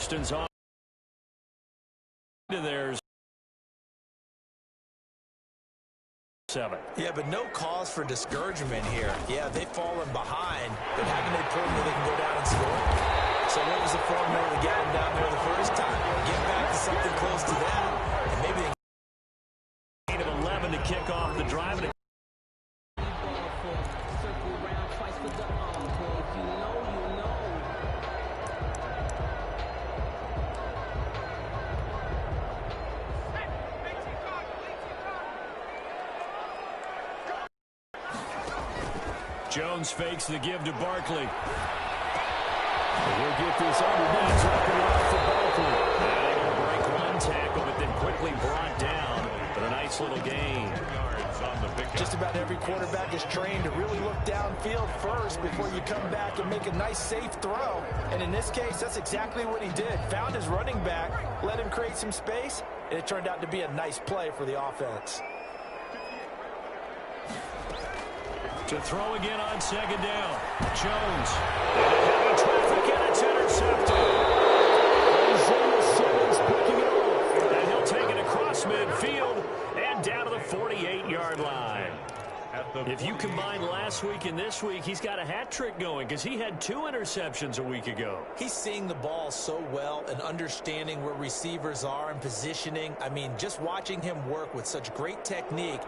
distance off to theirs. 7. Yeah, but no cause for discouragement here. Yeah, they've fallen behind, but haven't they proven that they can go down and score? So what was the formula to get them down there the first time? Get back to something close to that, and maybe they can... 8 of 11 to kick off the drive. Jones fakes the give to Barkley. He'll get this underneath, dropping it off for Barkley. Able to break one tackle, but then quickly brought down. But a nice little gain. Just about every quarterback is trained to really look downfield first before you come back and make a nice, safe throw. And in this case, that's exactly what he did. Found his running back, let him create some space, and it turned out to be a nice play for the offense. To throw again on second down. Jones. Heavy traffic, and it's intercepted. Isaiah Simmons picking it off. And he'll take it across midfield and down to the 48-yard line. If you combine last week and this week, he's got a hat trick going because he had 2 interceptions a week ago. He's seeing the ball so well and understanding where receivers are and positioning. I mean, just watching him work with such great technique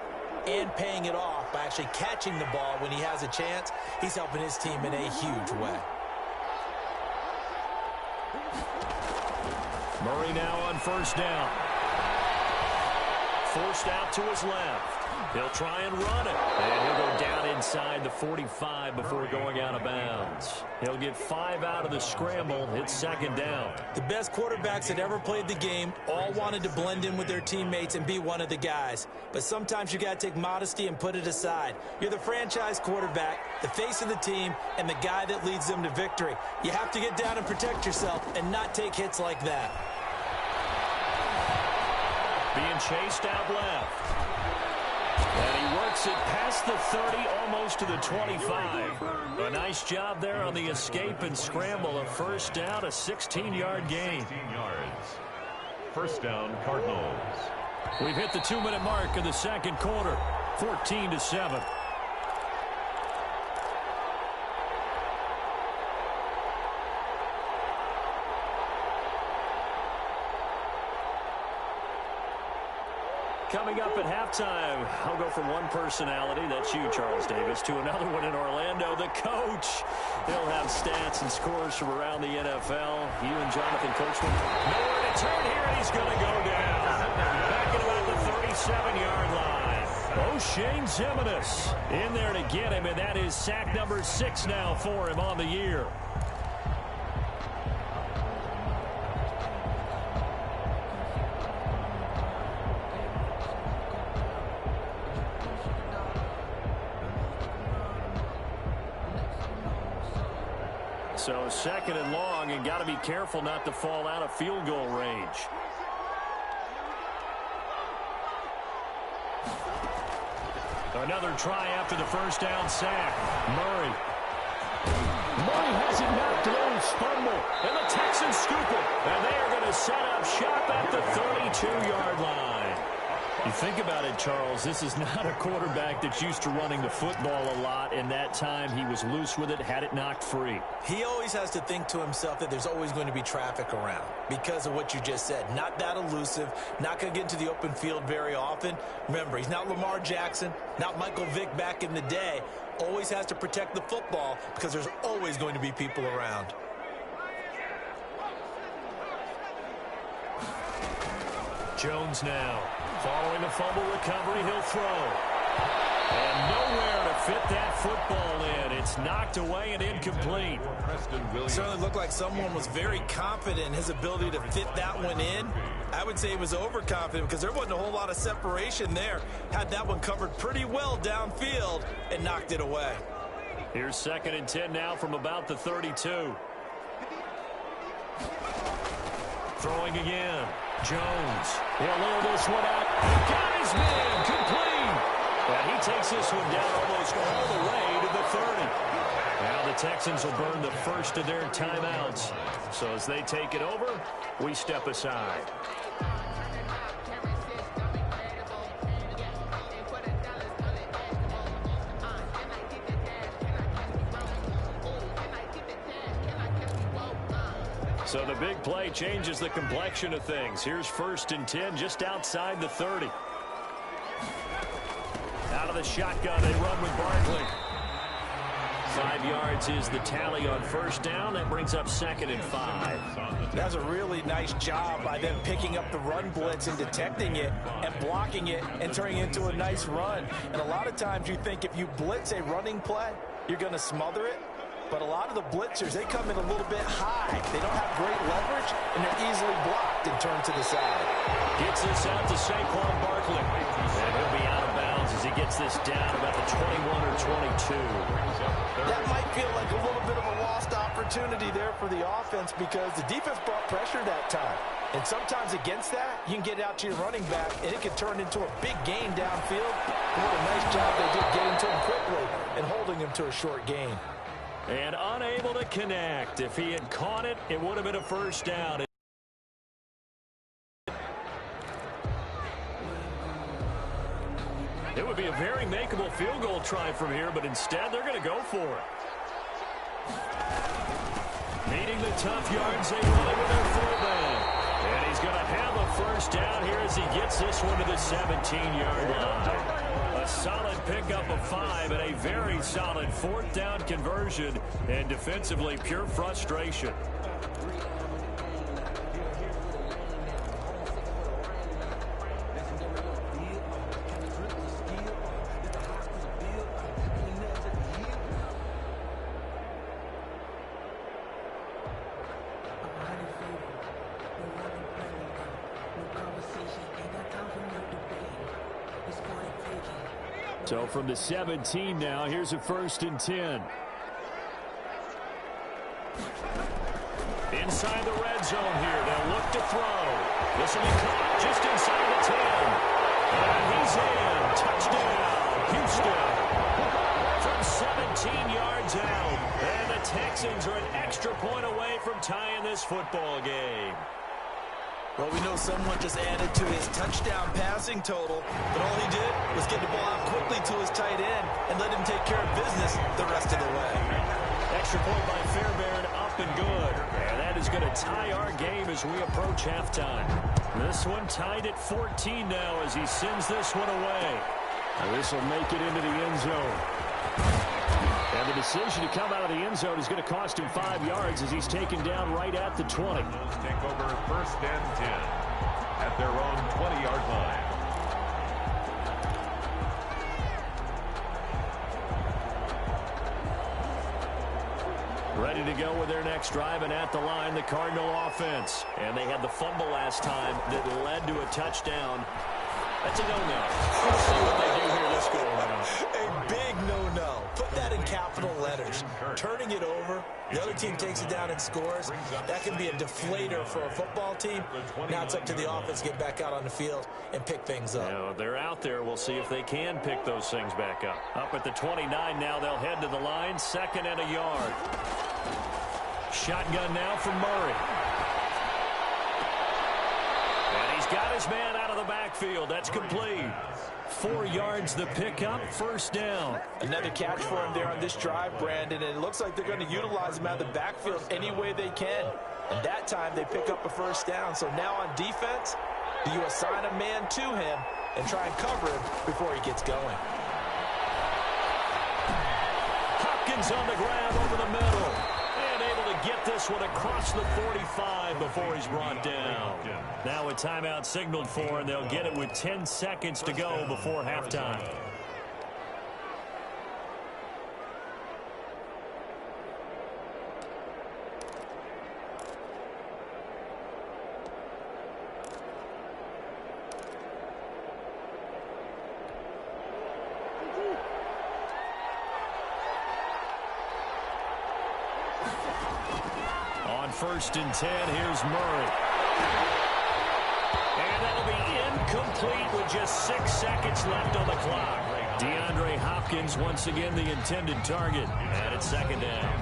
and paying it off by actually catching the ball when he has a chance, he's helping his team in a huge way. Murray now on first down. Forced out to his left. He'll try and run it. And he'll go down inside the 45 before going out of bounds. He'll get 5 out of the scramble. It's second down. The best quarterbacks that ever played the game all wanted to blend in with their teammates and be one of the guys. But sometimes you got to take modesty and put it aside. You're the franchise quarterback, the face of the team, and the guy that leads them to victory. You have to get down and protect yourself and not take hits like that. Being chased out left. And he works it past the 30, almost to the 25. A nice job there on the escape and scramble. A first down, a 16-yard gain. 16 yards. First down, Cardinals. We've hit the 2-minute mark of the second quarter. 14-7. Coming up at halftime, I'll go from one personality, that's you, Charles Davis, to another one in Orlando, the coach. He'll have stats and scores from around the NFL. You and Jonathan Coachman. Nowhere to turn here, and he's going to go down. Back at about the 37-yard line. O'Shane Ximines in there to get him, and that is sack number 6 now for him on the year. So second and long, and got to be careful not to fall out of field goal range. Another try after the first down sack. Murray has it knocked loose, fumble, and the Texans scoop it. And they are going to set up shop at the 32-yard line. You think about it, Charles, this is not a quarterback that's used to running the football a lot, and that time he was loose with it, had it knocked free. He always has to think to himself that there's always going to be traffic around because of what you just said. Not that elusive, not going to get into the open field very often. Remember, he's not Lamar Jackson, not Michael Vick back in the day. Always has to protect the football because there's always going to be people around. Jones now. Following the fumble recovery, he'll throw. And nowhere to fit that football in. It's knocked away and incomplete. Certainly looked like someone was very confident in his ability to fit that one in. I would say he was overconfident because there wasn't a whole lot of separation there. Had that one covered pretty well downfield and knocked it away. Here's second and 10 now from about the 32. Throwing again. Jones. He'll lure this one out. Got his man. Complete. And he takes this one down almost all the way to the 30. Now the Texans will burn the first of their timeouts. So as they take it over, we step aside. So the big play changes the complexion of things. Here's 1st and 10 just outside the 30. Out of the shotgun, they run with Barkley. 5 yards is the tally on 1st down. That brings up 2nd and 5. That's a really nice job by them picking up the run blitz and detecting it and blocking it and turning it into a nice run. And a lot of times you think if you blitz a running play, you're going to smother it. But a lot of the blitzers, they come in a little bit high. They don't have great leverage, and they're easily blocked and turned to the side. Gets this out to Saquon Barkley. And he'll be out of bounds as he gets this down about the 21 or 22. That might feel like a little bit of a lost opportunity there for the offense because the defense brought pressure that time. And sometimes against that, you can get out to your running back, and it can turn into a big gain downfield. And what a nice job they did getting to him quickly and holding him to a short gain. And unable to connect. If he had caught it, it would have been a 1st down. It would be a very makeable field goal try from here, but instead they're going to go for it. Needing the tough yards, they run it with their fullback. And he's going to have a 1st down here as he gets this one to the 17-yard line. A solid pickup of 5 and a very solid 4th down conversion, and defensively pure frustration. So from the 17 now, here's a 1st and 10. Inside the red zone here. They'll look to throw. This will be caught just inside the 10. And he's in. Touchdown, Houston. From 17 yards out. And the Texans are an extra point away from tying this football game. Well, we know someone just added to his touchdown passing total, but all he did was get the ball out quickly to his tight end and let him take care of business the rest of the way. Extra point by Fairbairn, up and good. And that is going to tie our game as we approach halftime. This one tied at 14 now as he sends this one away. And this will make it into the end zone. And the decision to come out of the end zone is going to cost him 5 yards as he's taken down right at the 20. Take over 1st and 10 at their own 20-yard line. Ready to go with their next drive, and at the line, the Cardinal offense. And they had the fumble last time that led to a touchdown. That's a no-no. We'll see what they do here this go around. A big no-no. Put that in capital letters. Turning it over, the other team takes it down and scores. That can be a deflator for a football team. Now it's up to the offense to get back out on the field and pick things up. Now, they're out there. We'll see if they can pick those things back up. Up at the 29 now, they'll head to the line. 2nd and a yard. Shotgun now from Murray. And he's got his man out of the backfield. That's complete. 4 yards the pickup, 1st down. Another catch for him there on this drive, Brandon, and it looks like they're going to utilize him out of the backfield any way they can. And that time they pick up a 1st down. So now on defense, do you assign a man to him and try and cover him before he gets going? Hopkins on the grab over the middle. And able to get this one across the 45 before he's brought down. Now a timeout signaled for, and they'll get it with 10 seconds to go before halftime. On 1st and 10, here's Murray. And that'll be incomplete with just 6 seconds left on the clock. DeAndre Hopkins once again the intended target. And it's second down.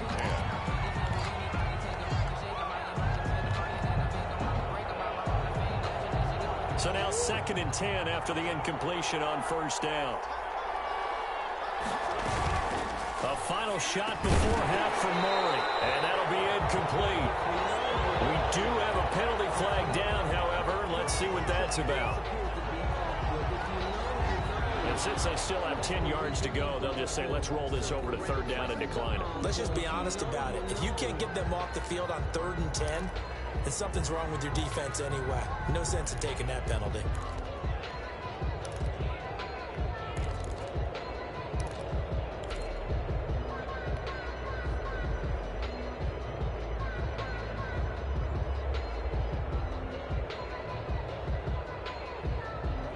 So now 2nd and 10 after the incompletion on first down. A final shot before half for Murray, and that'll be incomplete. We do have a penalty flag down, however. Let's see what that's about. And since they still have 10 yards to go, they'll just say, let's roll this over to 3rd down and decline it. Let's just be honest about it. If you can't get them off the field on 3rd and 10, then something's wrong with your defense anyway. No sense in taking that penalty.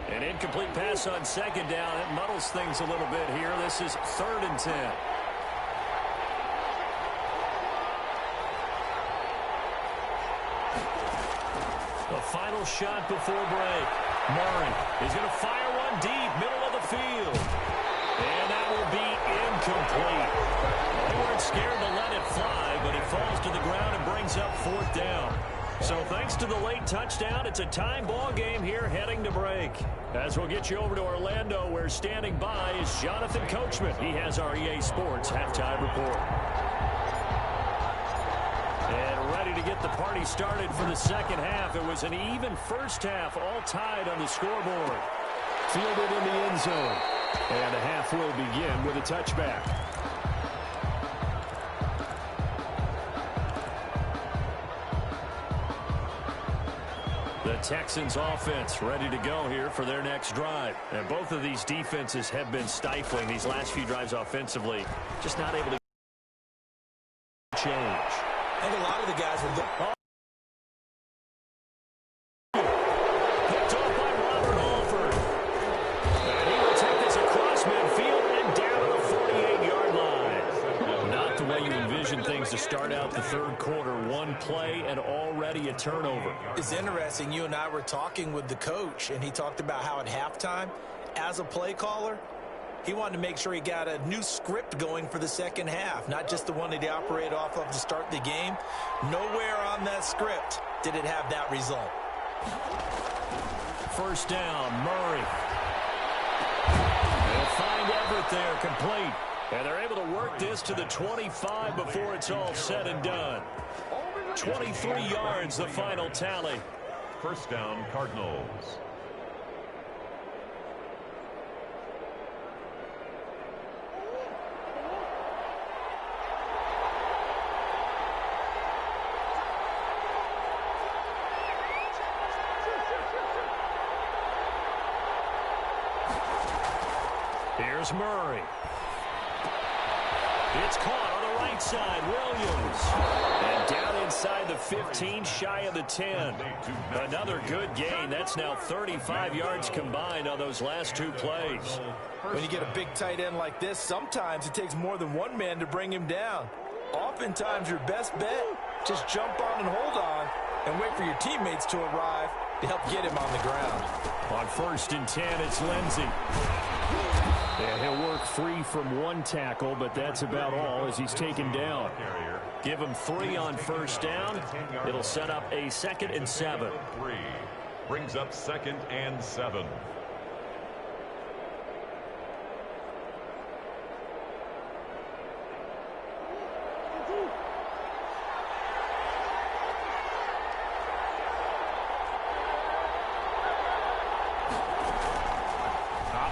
An incomplete pass on 2nd down. It muddles things a little bit here. This is 3rd and 10. The final shot before break. Murray is going to fire one deep, middle of the field. And that will be incomplete. They weren't scared to let it fly, but it falls to the ground and brings up 4th down. So thanks to the late touchdown, it's a tie ball game here heading to break. As we'll get you over to Orlando, where standing by is Jonathan Coachman. He has our EA Sports halftime report. And ready to get the party started for the second half. It was an even first half, all tied on the scoreboard. Fielded in the end zone. And the half will begin with a touchback. The Texans offense ready to go here for their next drive. And both of these defenses have been stifling these last few drives offensively. Just not able to change. I think a lot of the guys will go. Picked off by Robert Alford. And he will take this across midfield and down the 48-yard line. Not the way you envision things to start out the 3rd quarter. One play and already a turnover. It's interesting. You and I were talking with the coach, and he talked about how at halftime, as a play caller, he wanted to make sure he got a new script going for the second half, not just the one that he operated off of to start the game. Nowhere on that script did it have that result. First down, Murray. They'll find Everett there, complete. And they're able to work this to the 25 before it's all said and done. 23 yards, the final tally. First down, Cardinals. Here's Murray. It's caught on the right side. Williams. And down inside the 15, shy of the 10. Another good gain. That's now 35 yards combined on those last 2 plays. When you get a big tight end like this, sometimes it takes more than one man to bring him down. Oftentimes, your best bet, just jump on and hold on and wait for your teammates to arrive to help get him on the ground. On 1st and 10, it's Lindsey. And he'll work free from 1 tackle, but that's about all as he's taken down. Give him 3 on first down. It'll set up a 2nd and 7. 3 brings up 2nd and 7.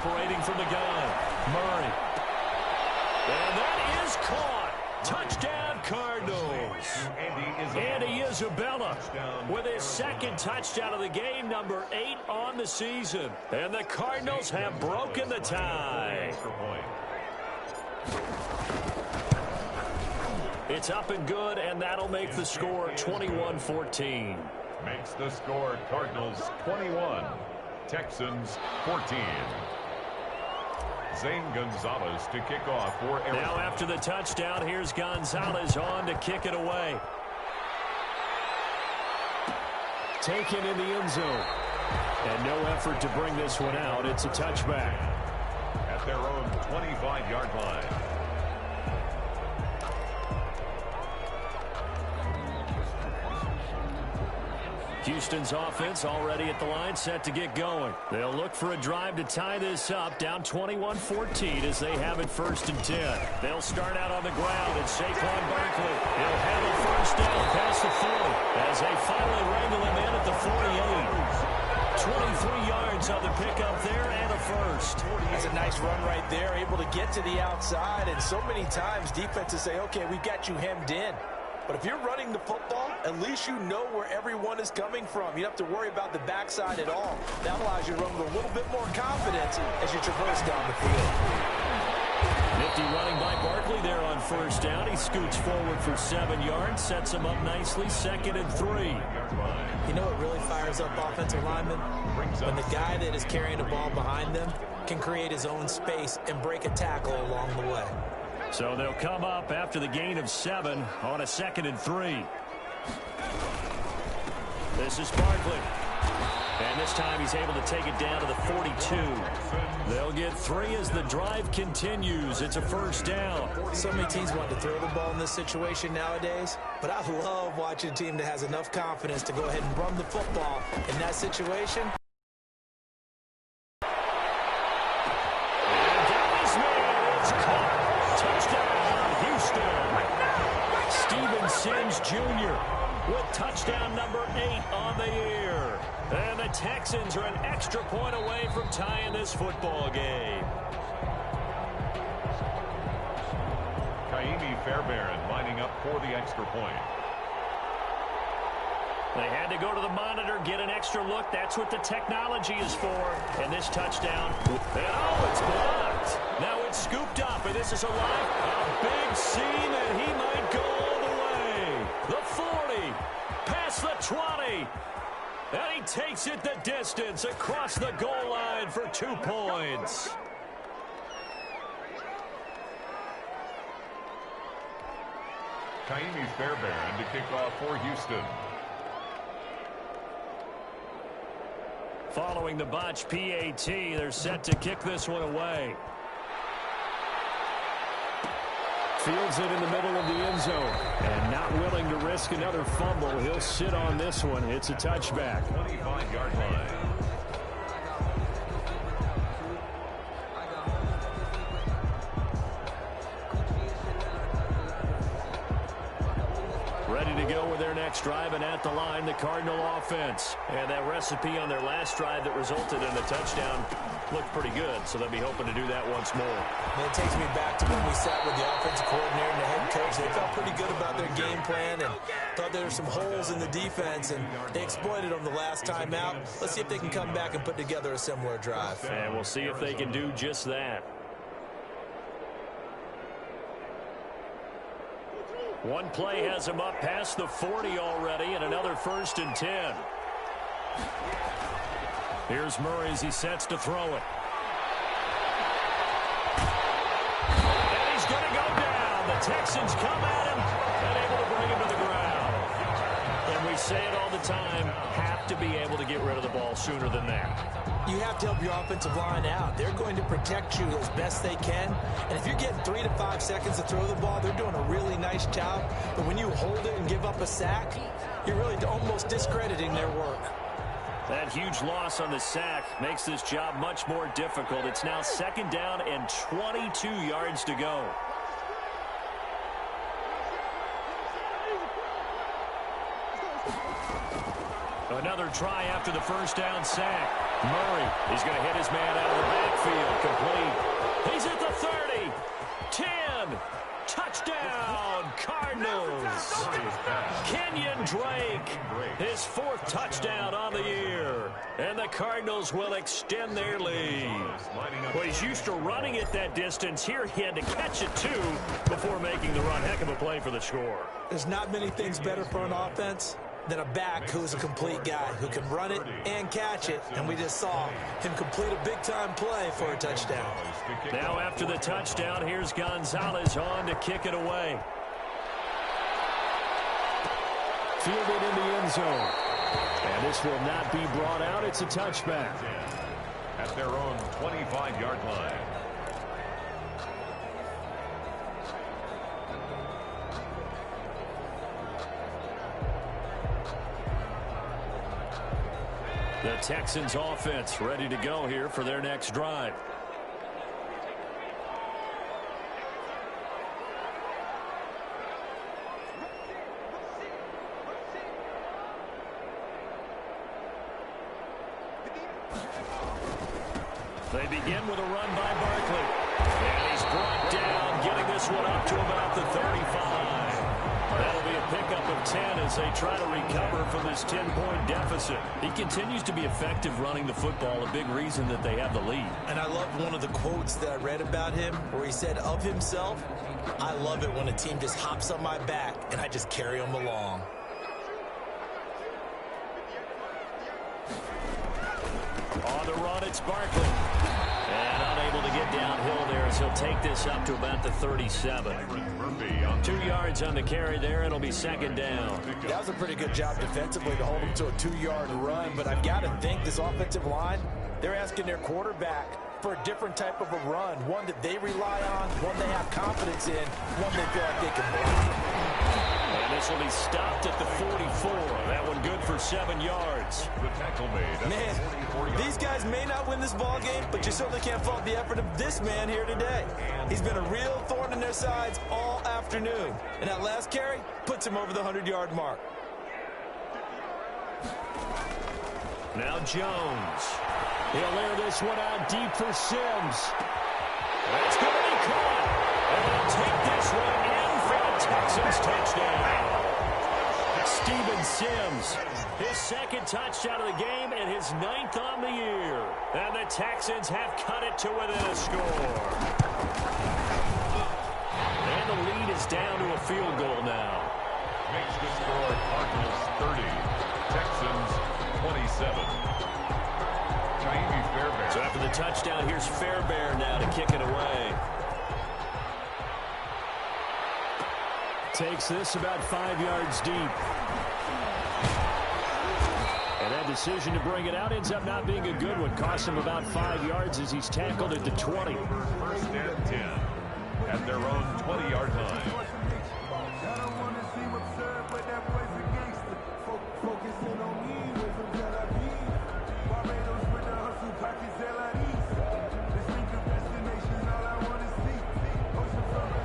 Operating from the gun, Murray. And that is caught. Touchdown, Cardinals. Andy Isabella with his 2nd touchdown of the game, number 8 on the season. And the Cardinals have broken the tie. It's up and good, and that'll make the score 21-14. Makes the score Cardinals 21, Texans 14. Zane Gonzalez to kick off for Arizona. Now after the touchdown, here's Gonzalez on to kick it away. Taken in the end zone. And no effort to bring this one out. It's a touchback. At at their own 25-yard line. Houston's offense already at the line, set to get going. They'll look for a drive to tie this up, down 21-14 as they have it 1st and 10. They'll start out on the ground, and Saquon Barkley, he'll have a first down past the 40 as they finally wrangle him in at the 48. 23 yards on the pickup there and a first. That's a nice run right there, able to get to the outside, and so many times defenses say, okay, we've got you hemmed in. But if you're running the football, at least you know where everyone is coming from. You don't have to worry about the backside at all. That allows you to run with a little bit more confidence as you traverse down the field. Nifty running by Barkley there on first down. He scoots forward for 7 yards, sets him up nicely, 2nd and 3. You know what really fires up offensive linemen? When the guy that is carrying the ball behind them can create his own space and break a tackle along the way. So they'll come up after the gain of 7 on a 2nd and 3. This is Barkley. And this time he's able to take it down to the 42. They'll get 3 as the drive continues. It's a first down. So many teams want to throw the ball in this situation nowadays, but I love watching a team that has enough confidence to go ahead and run the football in that situation. Sims Jr. with touchdown number 8 on the year. And the Texans are an extra point away from tying this football game. Ka'imi Fairbairn lining up for the extra point. They had to go to the monitor, get an extra look. That's what the technology is for. And this touchdown, and oh, it's blocked. Now it's scooped up, and this is a big seam, and he might go all the way. The 40, past the 20, and he takes it the distance across the goal line for 2 points. Ka'imi Fairbairn to kick off for Houston. Following the botch PAT, they're set to kick this one away. Fields it in the middle of the end zone. And not willing to risk another fumble. He'll sit on this one. It's a touchback. 25-yard line. Ready to go with their next drive, and at the line, the Cardinal offense. And that recipe on their last drive that resulted in a touchdown looked pretty good, so they'll be hoping to do that once more. Man, it takes me back to when we sat with the offensive coordinator and the head coach. They felt pretty good about their game plan and thought there were some holes in the defense, and they exploited them the last time out. Let's see if they can come back and put together a similar drive. And we'll see if they can do just that. One play has him up past the 40 already, and another 1st and 10. Here's Murray as he sets to throw it. And he's going to go down. The Texans come at him and able to bring him to the ground. And we say it all the time, have to be able to get rid of the ball sooner than that. You have to help your offensive line out. They're going to protect you as best they can. And if you're getting 3 to 5 seconds to throw the ball, they're doing a really nice job. But when you hold it and give up a sack, you're really almost discrediting their work. That huge loss on the sack makes this job much more difficult. It's now 2nd down and 22 yards to go. Another try after the first down sack. Murray, he's going to hit his man out of the backfield. Complete. He's at the 30. 10. Touchdown, Cardinals. Kenyon Drake, his 4th touchdown on the year. And the Cardinals will extend their lead. Well, he's used to running it that distance. Here he had to catch it, too, before making the run. Heck of a play for the score. There's not many things better for an offense than a back who's a complete guy who can run it and catch it. And we just saw him complete a big-time play for a touchdown. Now after the touchdown, here's Gonzalez on to kick it away. Fielded in the end zone. And this will not be brought out. It's a touchback. At their own 25-yard line. The Texans offense ready to go here for their next drive. They begin with a run by Barkley. And he's brought down, getting this one up to about the 35. That'll be a pickup of 10 as they try to recover from this 10-point deficit. He continues to be effective running the football, a big reason that they have the lead. And I love one of the quotes that I read about him where he said of himself, "I love it when a team just hops on my back and I just carry them along." On the run, it's Barkley. And unable to get downhill there as he'll take this up to about the 37. 2 yards on the carry there. It'll be second down. That was a pretty good job defensively to hold him to a 2-yard run. But I've got to think this offensive line, they're asking their quarterback for a different type of a run. One that they rely on, one they have confidence in, one they feel like they can block. And this will be stopped at the 44. That one good for 7 yards. The tackle made. Man, these guys may not win this ball game, but you certainly can't fault the effort of this man here today. He's been a real thorn in their sides all afternoon. And that last carry puts him over the 100-yard mark. Now Jones. He'll air this one out deep for Sims. That's going to be caught. And they'll take this one in for a Texans touchdown. Steven Sims, his second touchdown of the game and his 9th on the year. And the Texans have cut it to within a score. And the lead is down to a field goal now. Makes the score Cardinals 30, Texans 27. Jaime Fairbairn. So after the touchdown, here's Fairbairn now to kick it away. Takes this about 5 yards deep. And that decision to bring it out ends up not being a good one. Costs him about 5 yards as he's tackled at the 20. First and 10 at their own 20-yard line.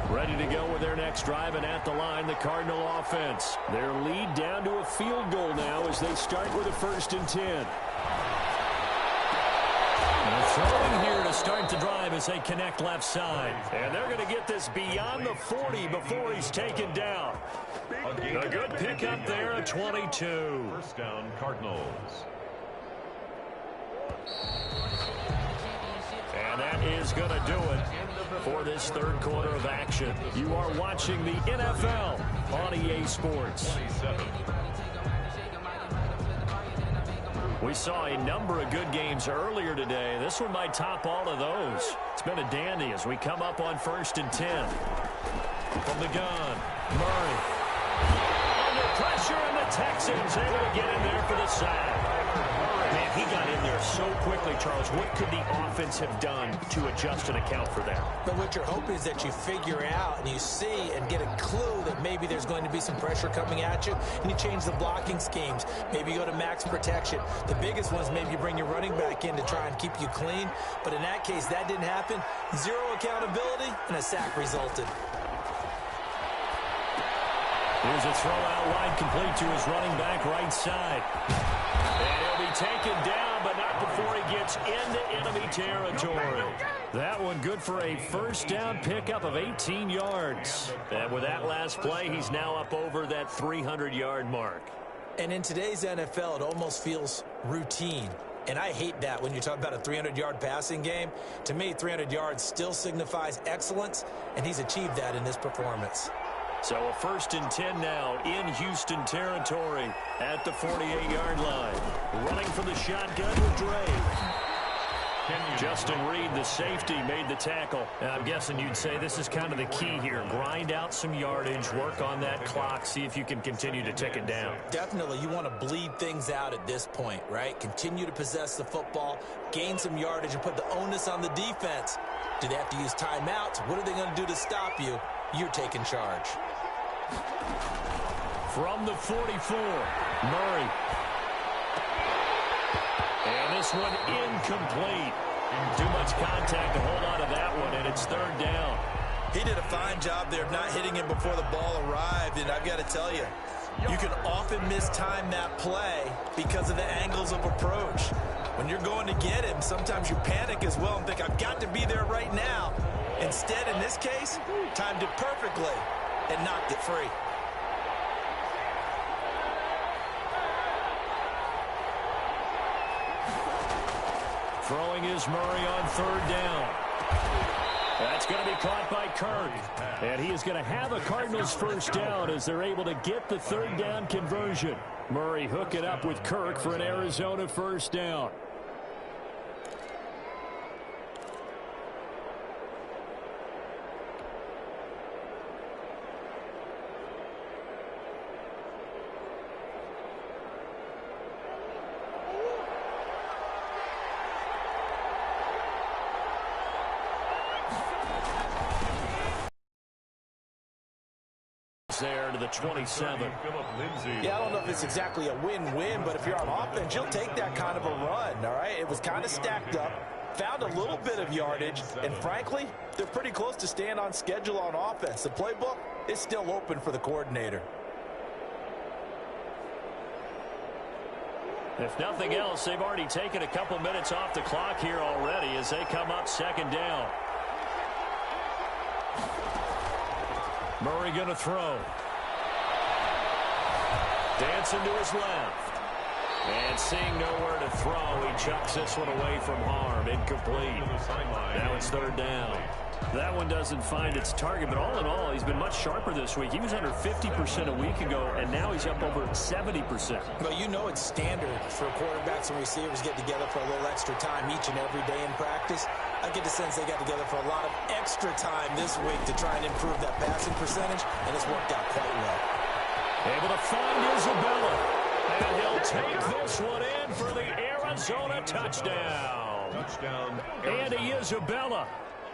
Ready to go with their next drive, and at the line, the Cardinal offense. Their lead down to a field goal now as they start with a 1st and 10. And throwing here to start the drive as they connect left side. And they're going to get this beyond the 40 before he's taken down. A good pickup there at 22. First down, Cardinals. And that is going to do it for this 3rd quarter of action. You are watching the NFL on EA Sports. 27. We saw a number of good games earlier today. This one might top all of those. It's been a dandy as we come up on 1st and 10. From the gun, Murray. Under pressure, and the Texans able to get in there for the sack. Man, he got in there so quickly, Charles. What could the offense have done to adjust and account for that? But what you're hoping is that you figure out and you see and get a clue that maybe there's going to be some pressure coming at you, and you change the blocking schemes. Maybe you go to max protection. The biggest one is maybe you bring your running back in to try and keep you clean. But in that case, that didn't happen. 0 accountability, and a sack resulted. Here's a throw out wide, complete to his running back right side. And he'll be taken down, but not before he gets into enemy territory. That one good for a 1st down pickup of 18 yards. And with that last play, he's now up over that 300-yard mark. And in today's NFL, it almost feels routine. And I hate that when you talk about a 300-yard passing game. To me, 300 yards still signifies excellence, and he's achieved that in this performance. So a 1st and 10 now in Houston territory at the 48-yard line. Running for the shotgun with Dre. Justin Reed, the safety, made the tackle. And I'm guessing you'd say this is kind of the key here. Grind out some yardage, work on that clock, see if you can continue to tick it down. Definitely, you want to bleed things out at this point, right? Continue to possess the football, gain some yardage, and put the onus on the defense. Do they have to use timeouts? What are they going to do to stop you? You're taking charge. From the 44, Murray. this one incomplete. Too much contact to hold on to that one, and it's third down. He did a fine job there of not hitting him before the ball arrived, and I've got to tell you, you can often mistime that play because of the angles of approach. When you're going to get him, sometimes you panic as well and think, I've got to be there right now. Instead, in this case, timed it perfectly and knocked it free. Throwing is Murray on third down. That's going to be caught by Kirk. And he is going to have a Cardinals first down as they're able to get the third down conversion. Murray hooking up with Kirk for an Arizona first down. There to the 27. Yeah, I don't know if it's exactly a win-win, but if you're on offense, you'll take that kind of a run, all right? It was kind of stacked up, found a little bit of yardage, and frankly, they're pretty close to staying on schedule on offense. The playbook is still open for the coordinator. If nothing else, they've already taken a couple minutes off the clock here already as they come up second down. Murray going to throw. Dancing to his left. And seeing nowhere to throw, he chucks this one away from harm. Incomplete. Now it's third down. That one doesn't find its target, but all in all, he's been much sharper this week. He was under 50% a week ago, and now he's up over 70%. Well, you know it's standard for quarterbacks and receivers get together for a little extra time each and every day in practice. I get the sense they got together for a lot of extra time this week to try and improve that passing percentage, and it's worked out quite well. Able to find Isabella, and he'll take this one in for the Arizona touchdown. Andy Isabella.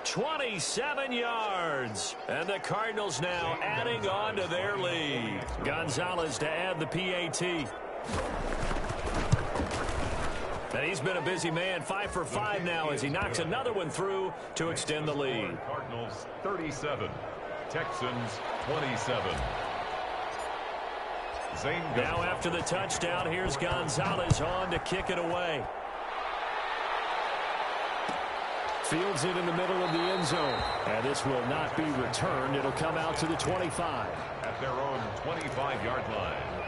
27 yards. And the Cardinals now adding on to their lead. Gonzalez to add the PAT. And he's been a busy man, 5 for 5 now as he knocks another one through to extend the lead. Cardinals 37, Texans 27. Now after the touchdown, here's Gonzalez on to kick it away. Fields it in the middle of the end zone. And this will not be returned. It'll come out to the 25. At their own 25-yard line.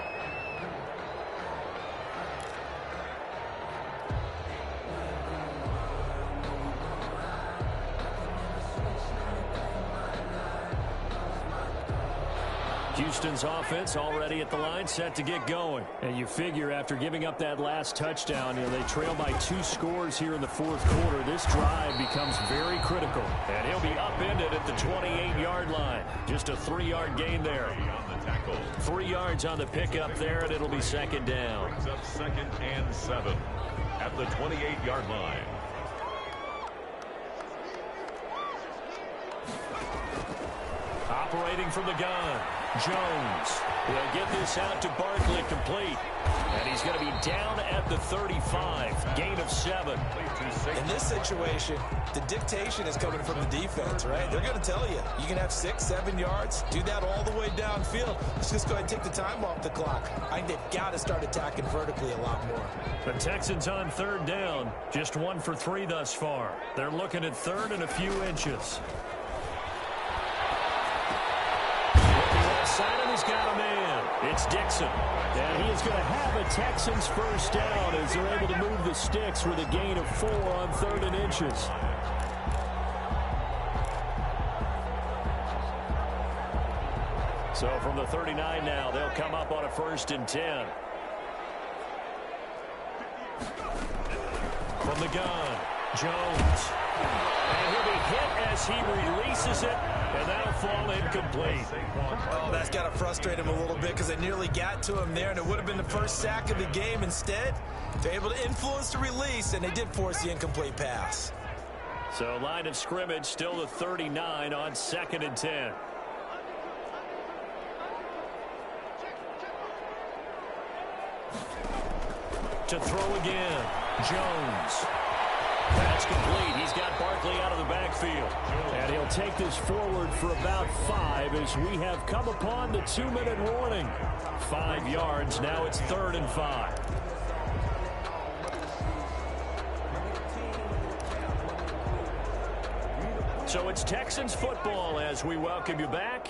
Houston's offense already at the line, set to get going. And you figure after giving up that last touchdown, they trail by 2 scores here in the fourth quarter. This drive becomes very critical. And he'll be upended at the 28-yard line. Just a 3-yard gain there. 3 yards on the pickup there, and it'll be second down. Brings up 2nd and 7 at the 28-yard line. Operating from the gun. Jones will get this out to Barkley, complete. And he's going to be down at the 35. Gain of 7. In this situation, the dictation is coming from the defense, right? They're going to tell you, you can have 6, 7 yards, do that all the way downfield. Let's just go ahead and take the time off the clock. I think they've got to start attacking vertically a lot more. The Texans on third down, just 1 for 3 thus far. They're looking at third and a few inches. Side and he's got a man. It's Dixon. And he is going to have a Texans first down as they're able to move the sticks with a gain of 4 on 3rd and inches. So from the 39 now, they'll come up on a 1st and 10. From the gun, Jones. And he'll be hit as he releases it, and that'll fall incomplete. Oh, that's got to frustrate him a little bit because they nearly got to him there, and it would have been the first sack of the game. Instead, they're able to influence the release, and they did force the incomplete pass. So line of scrimmage still the 39 on 2nd and 10. To throw again. Jones. That's complete. He's got Barkley out of the backfield. And he'll take this forward for about 5 as we have come upon the 2-minute warning. 5 yards. Now it's 3rd and 5. So it's Texans football as we welcome you back.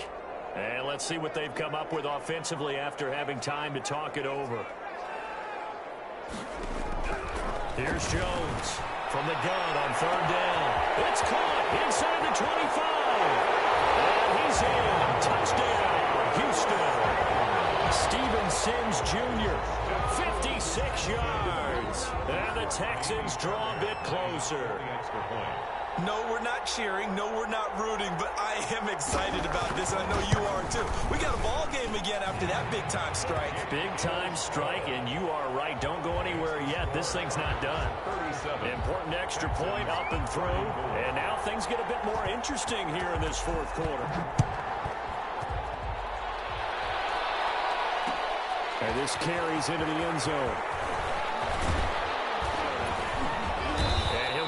And let's see what they've come up with offensively after having time to talk it over. Here's Jones. From the gun on 3rd down. It's caught inside the 25. And he's in. Touchdown, Houston. Steven Sims Jr. 56 yards. And the Texans draw a bit closer. No, we're not cheering. No, we're not rooting. But I am excited about this, and I know you are too. We got a ball game again after that big-time strike. Big-time strike, and you are right. Don't go anywhere yet. This thing's not done. 37. Important extra point up and through. And now things get a bit more interesting here in this 4th quarter. And this carries into the end zone.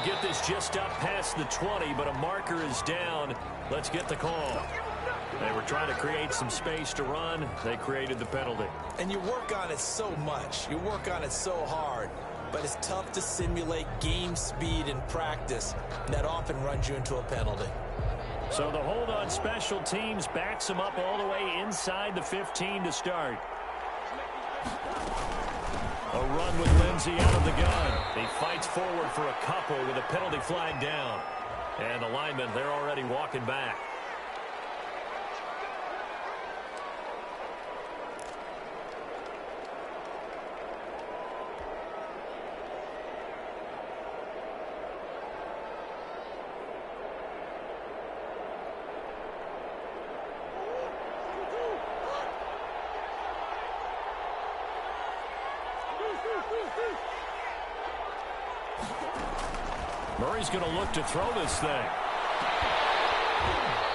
Get this just up past the 20, but a marker is down. Let's get the call. They were trying to create some space to run. They created the penalty. And you work on it so much. You work on it so hard. But it's tough to simulate game speed in practice. And that often runs you into a penalty. So the hold on special teams backs them up all the way inside the 15 to start. A run with Lindsey out of the gun. He fights forward for a couple with a penalty flag down. And the linemen, they're already walking back. Murray's going to look to throw this thing.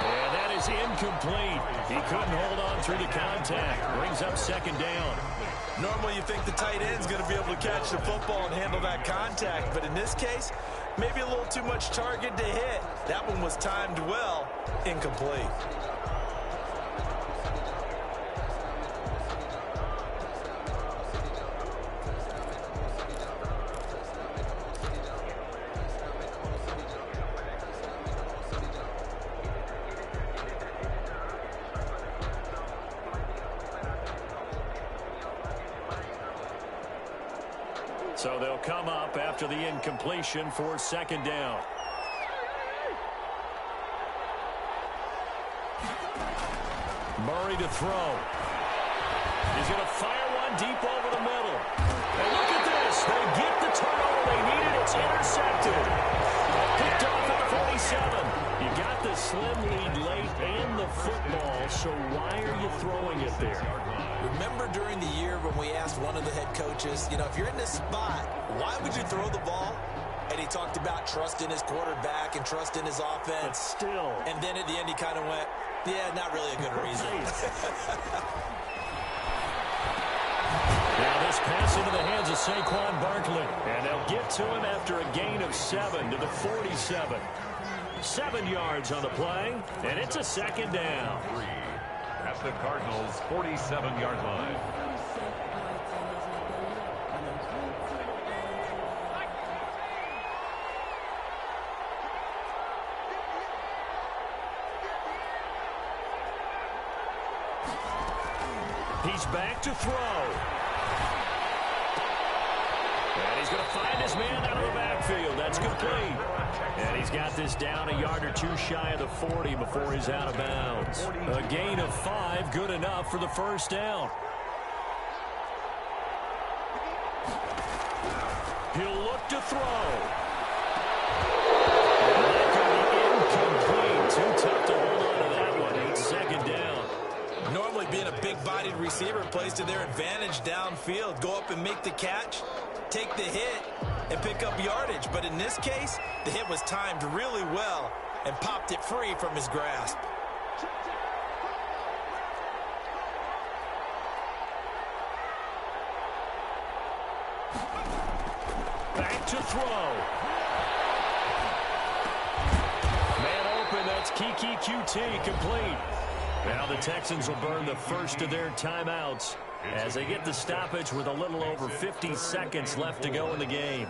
And that is incomplete. He couldn't hold on through the contact. Brings up 2nd down. Normally you think the tight end's going to be able to catch the football and handle that contact. But in this case, maybe a little too much target to hit. That one was timed well. Incomplete. So they'll come up after the incompletion for 2nd down. Murray to throw. He's going to fire one deep over the middle. And look at this. They get the turnover they needed. It's intercepted. Picked off at the 47. You got the slim lead late and the football, so why are you throwing it there? Remember during the year when we asked one of the head coaches, you know, if you're in this spot, why would you throw the ball? And he talked about trusting his quarterback and trusting his offense. But still. And then at the end he kind of went, yeah, not really a good reason. Now this pass into the hands of Saquon Barkley. And they'll get to him after a gain of 7 to the 47. 7 yards on the play, and it's a 2nd down. At the Cardinals' 47-yard line. He's back to throw. And he's going to find his man out of the backfield. That's complete. And he's got this down a yard or 2 shy of the 40 before he's out of bounds. A gain of 5, good enough for the 1st down. He'll look to throw. And that could be incomplete. Too tough to hold on to that one. It's 2nd down. Normally being a big-bodied receiver plays to their advantage downfield. Go up and make the catch, take the hit, and pick up yardage. But in this case, the hit was timed really well and popped it free from his grasp. Back to throw. Man open, that's Keke QT, complete. Now the Texans will burn the first of their timeouts as they get the stoppage with a little over 50 seconds left to go in the game.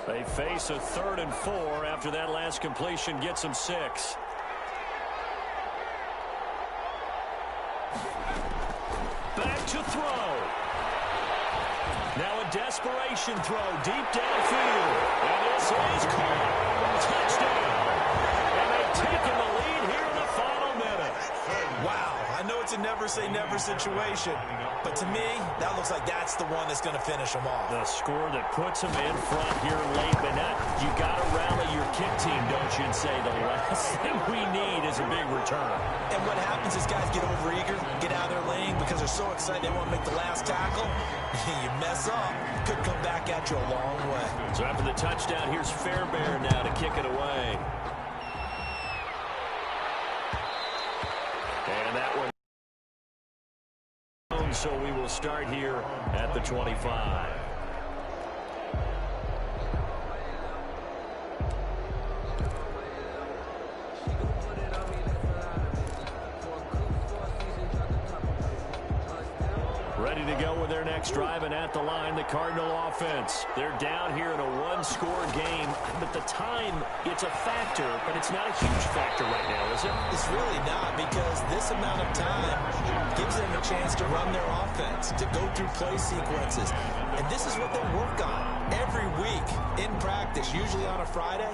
They face a 3rd and 4 after that last completion gets them 6. Back to throw. Now a desperation throw deep downfield. And this is caught. Touchdown. And they've taken the lead here in the final minute. Wow, I know it's a never-say-never situation, but to me, that looks like that's the one that's going to finish them off. The score that puts them in front here late, but not, you got to rally your kick team, don't you, and say the last thing we need is a big return. And what happens is guys get overeager, get out of their lane because they're so excited they want to make the last tackle. You mess up, could come back at you a long way. So after the touchdown, here's Fairbairn now to kick it away. And that one. So we will start here at the 25. Ready to go with their next drive, and at the line, the Cardinal offense. They're down here in a one-score game, but the time, it's a factor, but it's not a huge factor right now, is it? It's really not, because this amount of time gives them a chance to run their offense, to go through play sequences. And this is what they work on every week in practice, usually on a Friday.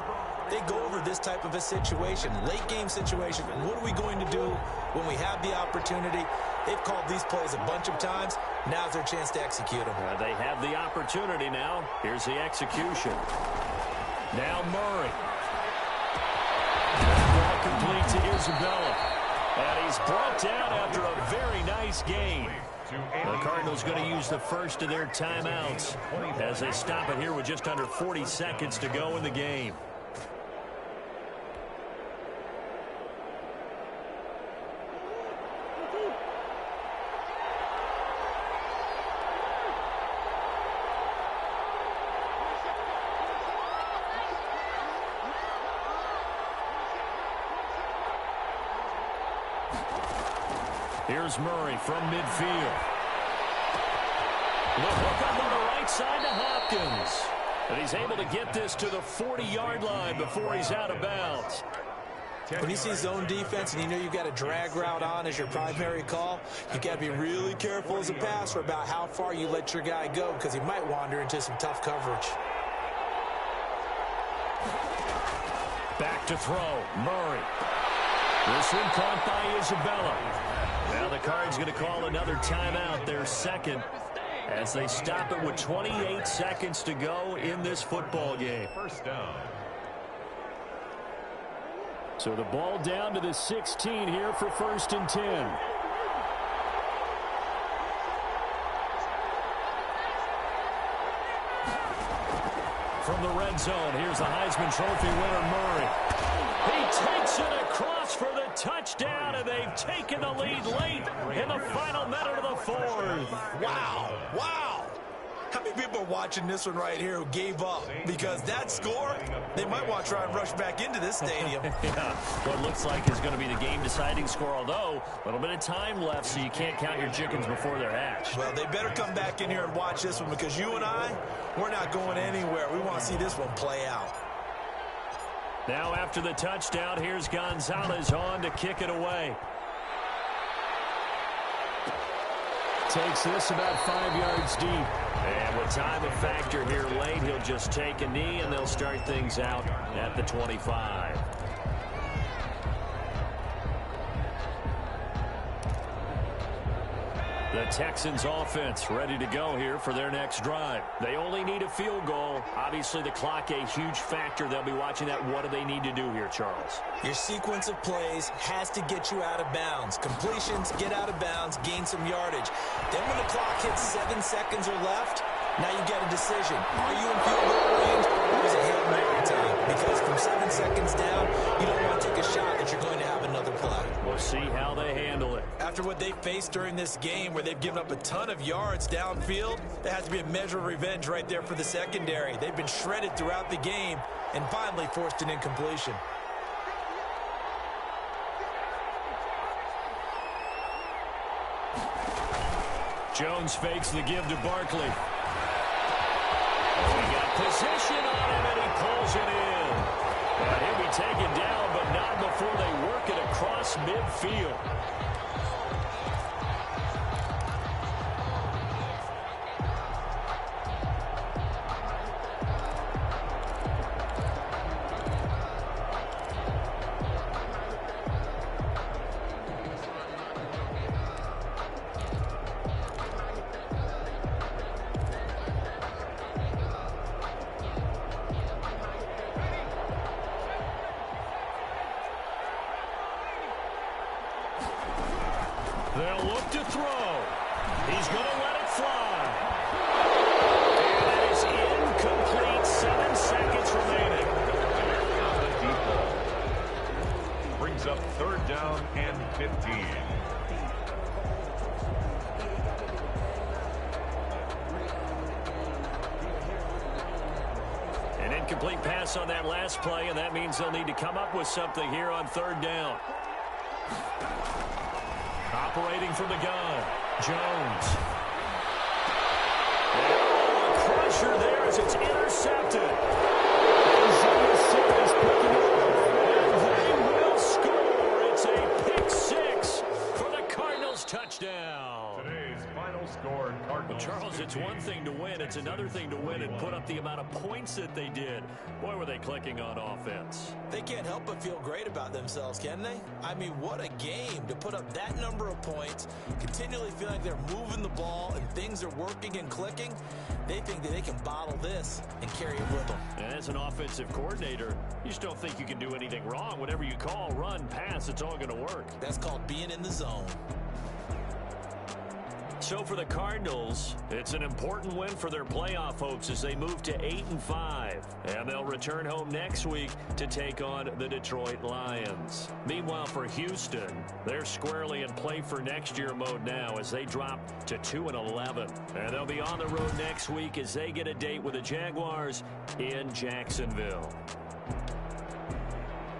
They go over this type of a situation, late game situation. What are we going to do when we have the opportunity? They've called these plays a bunch of times. Now's their chance to execute them. They have the opportunity now. Here's the execution. Now Murray. Ball complete to Isabella. And he's brought down after a very nice gain. The Cardinals going to use the first of their timeouts as they stop it here with just under 40 seconds to go in the game. Here's Murray from midfield. The hook up on the right side to Hopkins. And he's able to get this to the 40-yard line before he's out of bounds. When you see zone defense and you know you've got a drag route on as your primary call, you've got to be really careful as a passer about how far you let your guy go because he might wander into some tough coverage. Back to throw. Murray. This one caught by Isabella. Now the Cards going to call another timeout, their second, as they stop it with 28 seconds to go in this football game. First down. So the ball down to the 16 here for 1st and 10. From the red zone, here's the Heisman Trophy winner, Murray. He takes it across for the touchdown, and they've taken the lead late in the final minute of the fourth. Wow. Wow. How many people are watching this one right here who gave up? Because that score, they might want to try and rush back into this stadium. Yeah, what looks like is going to be the game-deciding score, although a little bit of time left, so you can't count your chickens before they're hatched. Well, they better come back in here and watch this one because you and I, we're not going anywhere. We want to see this one play out. Now after the touchdown, here's Gonzalez on to kick it away. Takes this about 5 yards deep. And with time a factor here late, he'll just take a knee and they'll start things out at the 25. The Texans offense ready to go here for their next drive. They only need a field goal. Obviously, the clock a huge factor. They'll be watching that. What do they need to do here, Charles? Your sequence of plays has to get you out of bounds. Completions, get out of bounds, gain some yardage. Then when the clock hits 7 seconds or left, now you get a decision. Are you in field goal range or is it Hail Mary time? Because from 7 seconds down, you don't want to take a shot that you're going to how they handle it. After what they faced during this game where they've given up a ton of yards downfield, there has to be a measure of revenge right there for the secondary. They've been shredded throughout the game and finally forced an incompletion. Jones fakes the give to Barkley. He got position on him, and he pulls it in. And he'll be taken down, but not before they work it across midfield. They'll look to throw. He's going to let it fly. And that is incomplete. 7 seconds remaining. On the deep ball. Brings up 3rd down and 15. An incomplete pass on that last play, and that means they'll need to come up with something here on 3rd down. Operating from the gun, Jones. Oh, a crusher there as it's intercepted. Arizona City's picking it up, and they will score. It's a pick 6 for the Cardinals touchdown. Today's final score, Cardinals. Charles, it's one thing to win. It's another thing to win and put up the amount of points that they did. Boy, were they clicking on offense. They can't help but feel great about themselves, can they? I mean, what a game to put up that number of points, continually feeling like they're moving the ball and things are working and clicking. They think that they can bottle this and carry it with them. And as an offensive coordinator, you just don't think you can do anything wrong. Whatever you call, run, pass, it's all going to work. That's called being in the zone. So for the Cardinals, it's an important win for their playoff hopes as they move to 8-5. And they'll return home next week to take on the Detroit Lions. Meanwhile, for Houston, they're squarely in play for next year mode now as they drop to 2-11. And they'll be on the road next week as they get a date with the Jaguars in Jacksonville.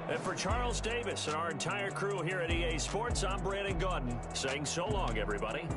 And for Charles Davis and our entire crew here at EA Sports, I'm Brandon Gaudin saying so long, everybody.